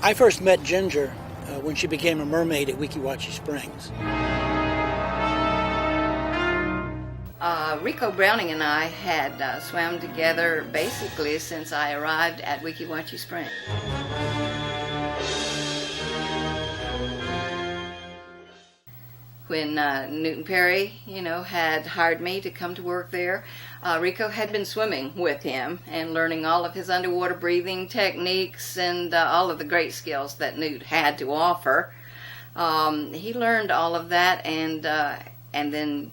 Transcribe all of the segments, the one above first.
I first met Ginger when she became a mermaid at Weeki Wachi Springs. Ricou Browning and I had swam together basically since I arrived at Weeki Wachi Springs. When Newton Perry, had hired me to come to work there, Ricou had been swimming with him and learning all of his underwater breathing techniques and all of the great skills that Newt had to offer. He learned all of that and then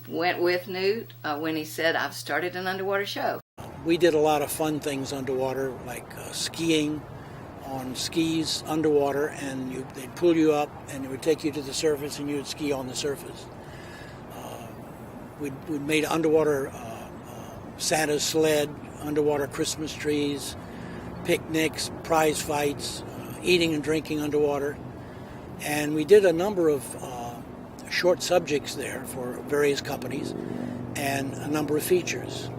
went with Newt when he said, "I've started an underwater show." We did a lot of fun things underwater, like skiing on skis underwater, and they'd pull you up and it would take you to the surface and you would ski on the surface. We'd made underwater Santa's sled, underwater Christmas trees, picnics, prize fights, eating and drinking underwater. And we did a number of short subjects there for various companies and a number of features.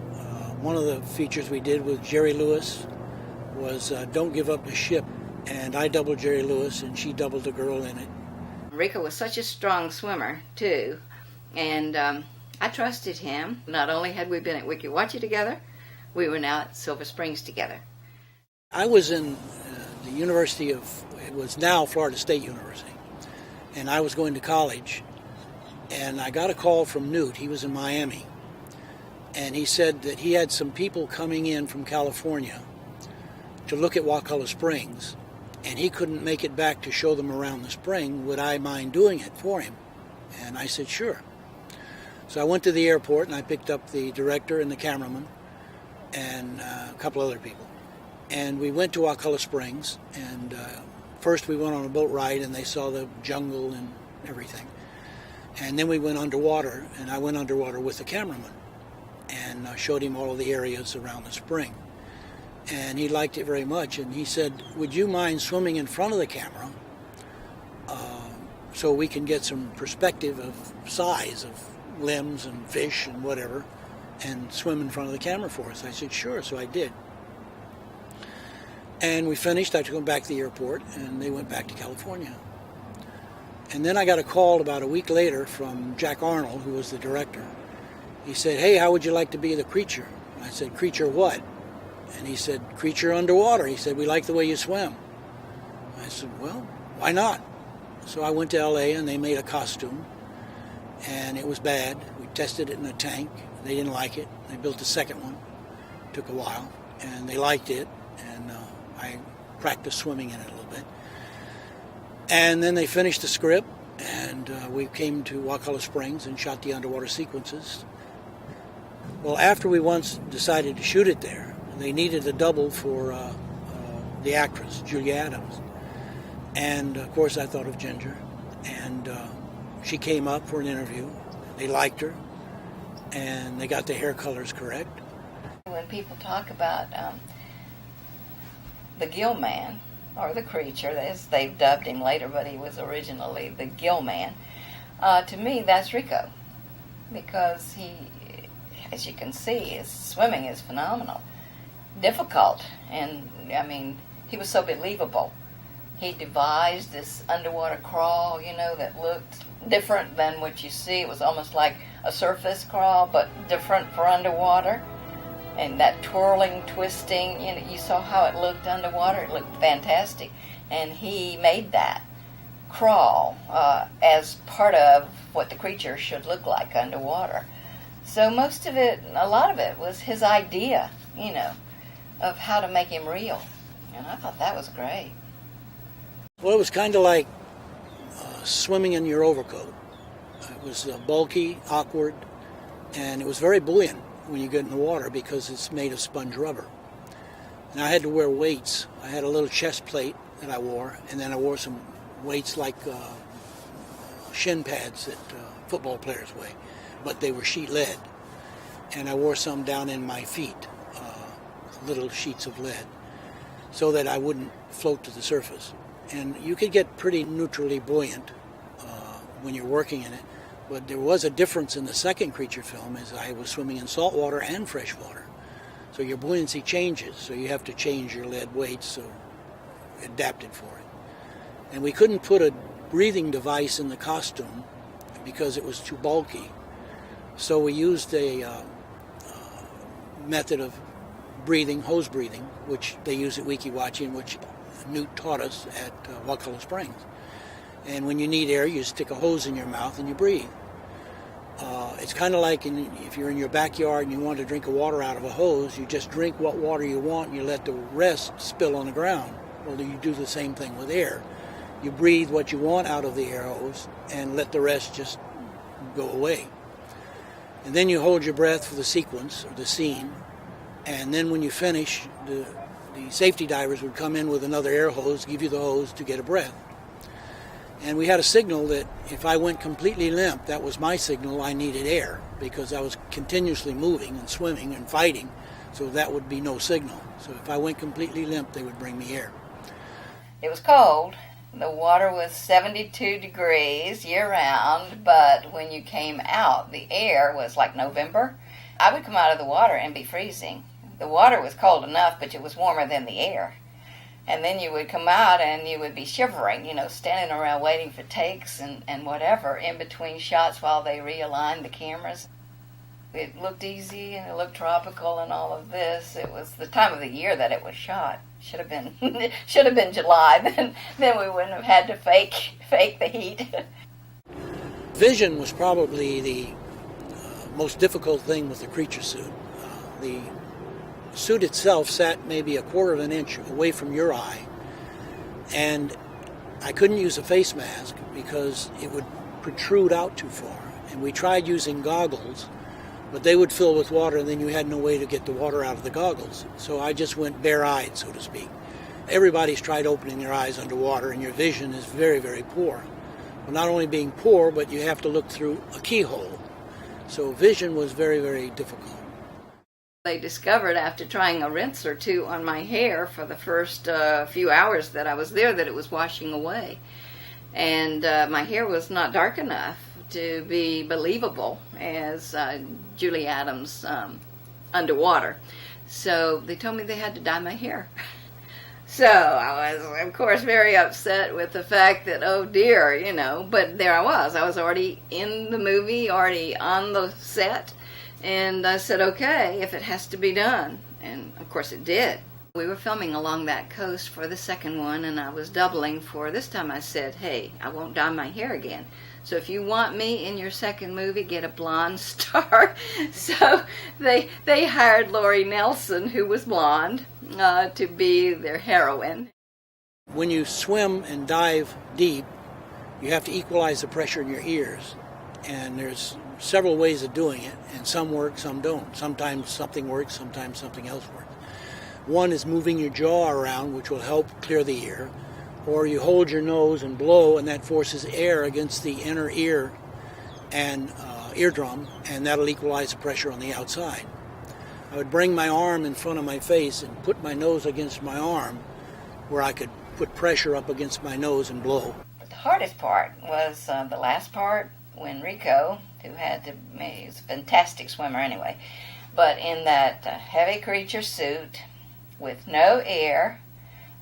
One of the features we did with Jerry Lewis was Don't Give Up the Ship, and I doubled Jerry Lewis and she doubled the girl in it. Ricou was such a strong swimmer too, and I trusted him. Not only had we been at Weeki Wachi together, we were now at Silver Springs together. I was in the University of, it was now Florida State University, and I was going to college, and I got a call from Newt. He was in Miami, and he said that he had some people coming in from California to look at Wakulla Springs, and he couldn't make it back to show them around the spring. Would I mind doing it for him? And I said, sure. So I went to the airport and I picked up the director and the cameraman and a couple other people. And we went to Wakulla Springs, and first we went on a boat ride and they saw the jungle and everything. And then we went underwater, and I went underwater with the cameraman and showed him all of the areas around the spring. And he liked it very much, and he said, would you mind swimming in front of the camera so we can get some perspective of size of limbs and fish and whatever, and swim in front of the camera for us? I said, sure, so I did. And we finished. I took them back to the airport, and they went back to California. And then I got a call about a week later from Jack Arnold, who was the director. He said, hey, how would you like to be the creature? And I said, creature what? And he said, creature underwater. He said, we like the way you swim. I said, well, why not? So I went to L.A. and they made a costume, and it was bad. We tested it in a tank. They didn't like it. They built a second one. It took a while, and they liked it, and I practiced swimming in it a little bit. And then they finished the script, and we came to Wakulla Springs and shot the underwater sequences. Well, after we once decided to shoot it there, they needed a double for the actress, Julia Adams. And, of course, I thought of Ginger. And she came up for an interview. They liked her, and they got the hair colors correct. When people talk about the gill man, or the creature, as they've dubbed him later, but he was originally the gill man, to me, that's Ricou. Because he, as you can see, his swimming is phenomenal. Difficult, and I mean, he was so believable. He devised this underwater crawl, that looked different than what you see. It was almost like a surface crawl, but different for underwater. And that twirling, twisting, you saw how it looked underwater. It looked fantastic. And he made that crawl as part of what the creature should look like underwater. So most of it, a lot of it, was his idea, of how to make him real. And I thought that was great. Well, it was kind of like swimming in your overcoat. It was bulky, awkward, and it was very buoyant when you get in the water because it's made of sponge rubber. And I had to wear weights. I had a little chest plate that I wore, and then I wore some weights like shin pads that football players wear, but they were sheet lead. And I wore some down in my feet, little sheets of lead, so that I wouldn't float to the surface. And you could get pretty neutrally buoyant when you're working in it. But there was a difference in the second creature film, as I was swimming in salt water and fresh water. So your buoyancy changes, so you have to change your lead weights so adapted for it. And we couldn't put a breathing device in the costume because it was too bulky. So we used a method of breathing, hose breathing, which they use at Weeki Wachi and which Newt taught us at Wakulla Springs. And when you need air, you stick a hose in your mouth and you breathe. It's kind of like if you're in your backyard and you want to drink water out of a hose, you just drink what water you want and you let the rest spill on the ground. Well, you do the same thing with air. You breathe what you want out of the air hose and let the rest just go away. And then you hold your breath for the sequence or the scene. And then when you finish, the safety divers would come in with another air hose, give you the hose to get a breath. And we had a signal that if I went completely limp, that was my signal I needed air, because I was continuously moving and swimming and fighting, so that would be no signal. So if I went completely limp, they would bring me air. It was cold. The water was 72 degrees year-round, but when you came out, the air was like November. I would come out of the water and be freezing. The water was cold enough, but it was warmer than the air. And then you would come out and you would be shivering, standing around waiting for takes and whatever in between shots while they realigned the cameras. It looked easy and it looked tropical and all of this. It was the time of the year that it was shot. Should have been July. Then we wouldn't have had to fake the heat. Vision was probably the most difficult thing with the creature suit. The suit itself sat maybe a quarter of an inch away from your eye, and I couldn't use a face mask because it would protrude out too far. And we tried using goggles, but they would fill with water and then you had no way to get the water out of the goggles. So I just went bare-eyed, so to speak. Everybody's tried opening their eyes underwater and your vision is very, very poor. Well, not only being poor, but you have to look through a keyhole. So vision was very, very difficult. They discovered after trying a rinse or two on my hair for the first few hours that I was there that it was washing away. And my hair was not dark enough to be believable as Julie Adams underwater. So they told me they had to dye my hair. So I was, of course, very upset with the fact that, oh dear, but there I was already in the movie, already on the set. And I said, okay, if it has to be done. And of course it did. We were filming along that coast for the second one, and I was doubling for this time. I said, hey, I won't dye my hair again. So if you want me in your second movie, get a blonde star. So they hired Lori Nelson, who was blonde, to be their heroine. When you swim and dive deep, you have to equalize the pressure in your ears. And there's several ways of doing it, and some work, some don't. Sometimes something works, sometimes something else works. One is moving your jaw around, which will help clear the ear, or you hold your nose and blow, and that forces air against the inner ear and eardrum, and that'll equalize the pressure on the outside. I would bring my arm in front of my face and put my nose against my arm where I could put pressure up against my nose and blow. But the hardest part was the last part, when Ricou, who he's a fantastic swimmer anyway, but in that heavy creature suit with no air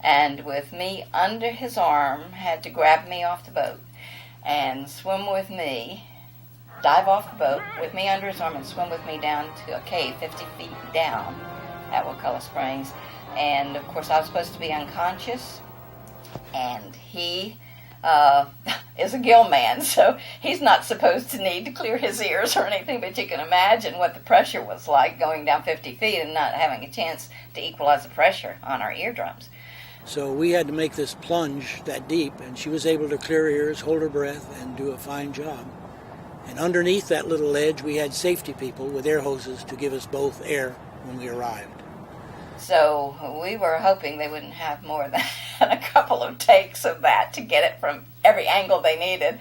and with me under his arm, had to grab me off the boat and swim with me, dive off the boat with me under his arm and swim with me down to a cave 50 feet down at Wakulla Springs. And of course I was supposed to be unconscious, and he is a gill man, so he's not supposed to need to clear his ears or anything, but you can imagine what the pressure was like going down 50 feet and not having a chance to equalize the pressure on our eardrums. So we had to make this plunge that deep, and she was able to clear her ears, hold her breath, and do a fine job. And underneath that little ledge, we had safety people with air hoses to give us both air when we arrived. So we were hoping they wouldn't have more than a couple of takes of that to get it from every angle they needed.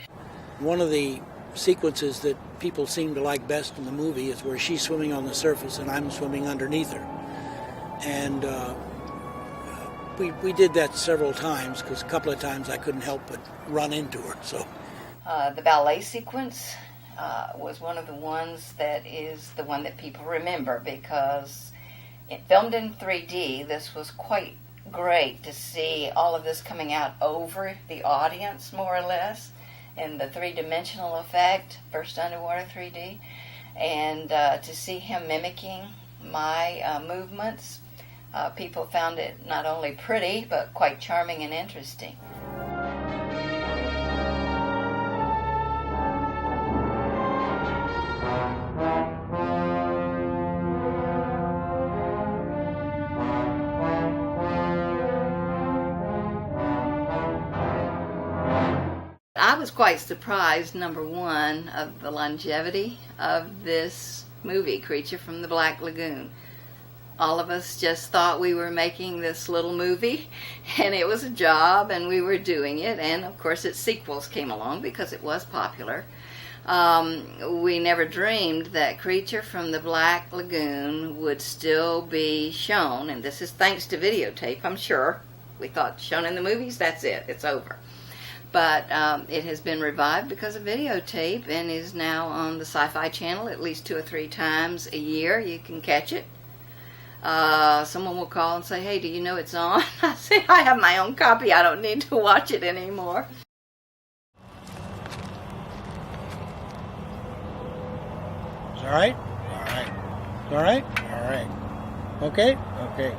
One of the sequences that people seem to like best in the movie is where she's swimming on the surface and I'm swimming underneath her. And we did that several times, because a couple of times I couldn't help but run into her. So the ballet sequence was one of the ones that is the one that people remember, because it filmed in 3D. This was quite great to see all of this coming out over the audience, more or less, in the three-dimensional effect, first underwater 3D, and to see him mimicking my movements. People found it not only pretty, but quite charming and interesting. I was quite surprised, number one, of the longevity of this movie, Creature from the Black Lagoon. All of us just thought we were making this little movie, and it was a job, and we were doing it, and of course its sequels came along because it was popular. We never dreamed that Creature from the Black Lagoon would still be shown, and this is thanks to videotape, I'm sure. We thought, shown in the movies, that's it, it's over. But it has been revived because of videotape and is now on the Sci-Fi Channel at least 2 or 3 times a year. You can catch it. Someone will call and say, hey, do you know it's on? I say, I have my own copy. I don't need to watch it anymore. Is that all right? All right. All right? All right. Okay? Okay.